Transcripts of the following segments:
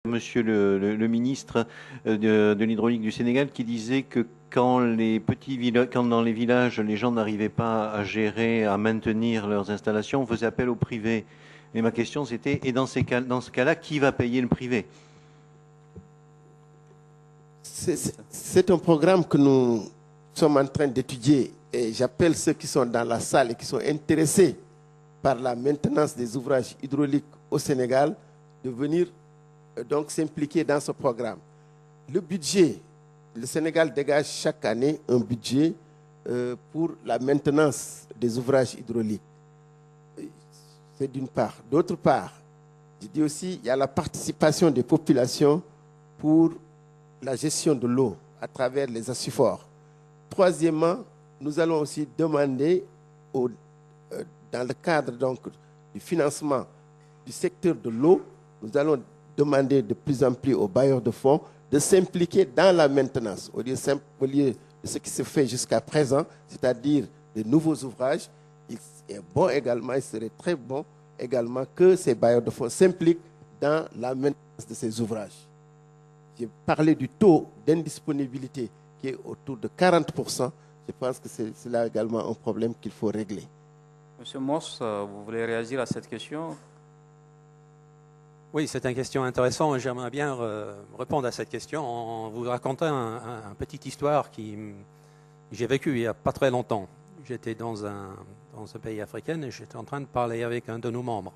Monsieur le ministre de l'hydraulique du Sénégal qui disait que quand dans les villages, les gens n'arrivaient pas à gérer, à maintenir leurs installations, on faisait appel au privé. Et ma question c'était, et dans ce cas-là, qui va payer le privé? C'est un programme que nous sommes en train d'étudier et j'appelle ceux qui sont dans la salle et qui sont intéressés par la maintenance des ouvrages hydrauliques au Sénégal de venir donc s'impliquer dans ce programme. Le budget, le Sénégal dégage chaque année un budget pour la maintenance des ouvrages hydrauliques. C'est d'une part. D'autre part, je dis aussi, il y a la participation des populations pour la gestion de l'eau à travers les assuforts. Troisièmement, nous allons aussi demander, dans le cadre donc, du financement du secteur de l'eau, nous allons demander de plus en plus aux bailleurs de fonds de s'impliquer dans la maintenance, au lieu de ce qui se fait jusqu'à présent, c'est-à-dire de nouveaux ouvrages. Il est bon également, il serait très bon également que ces bailleurs de fonds s'impliquent dans la maintenance de ces ouvrages. J'ai parlé du taux d'indisponibilité qui est autour de 40%. Je pense que c'est là également un problème qu'il faut régler. Monsieur Moss, vous voulez réagir à cette question? Oui, c'est une question intéressante. J'aimerais bien répondre à cette question en vous racontant une petite histoire que j'ai vécue il n'y a pas très longtemps. J'étais dans un pays africain et j'étais en train de parler avec un de nos membres.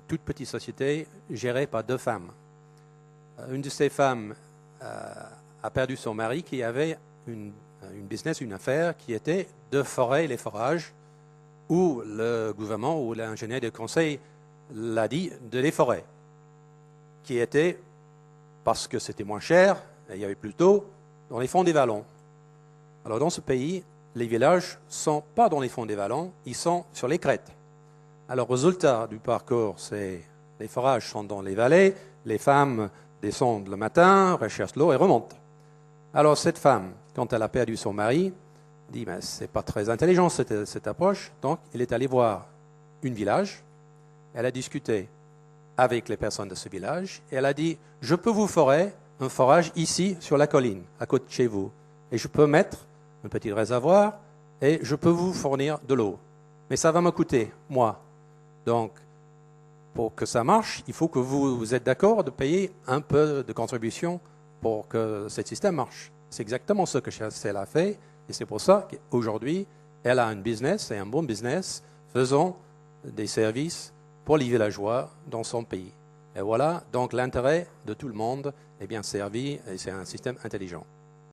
Toute petite société gérée par 2 femmes. Une de ces femmes a perdu son mari qui avait une business, une affaire qui était de forer les forages où le gouvernement ou l'ingénieur de conseil l'a dit de les forer, qui était, parce que c'était moins cher, et il y avait plus d'eau, dans les fonds des vallons. Alors dans ce pays, les villages ne sont pas dans les fonds des vallons, ils sont sur les crêtes. Alors résultat du parcours, c'est les forages sont dans les vallées, les femmes descendent le matin, recherchent l'eau et remontent. Alors cette femme, quand elle a perdu son mari, dit « c'est pas très intelligent cette approche », donc elle est allée voir un village. Elle a discuté avec les personnes de ce village et elle a dit « Je peux vous forer un forage ici sur la colline, à côté de chez vous. Et je peux mettre un petit réservoir et je peux vous fournir de l'eau. Mais ça va me coûter, moi. Donc, pour que ça marche, il faut que vous êtes d'accord de payer un peu de contribution pour que ce système marche. » C'est exactement ce que elle a fait et c'est pour ça qu'aujourd'hui, elle a un business et un bon business faisant des services pour les villageois dans son pays. Et voilà, donc l'intérêt de tout le monde est bien servi et c'est un système intelligent.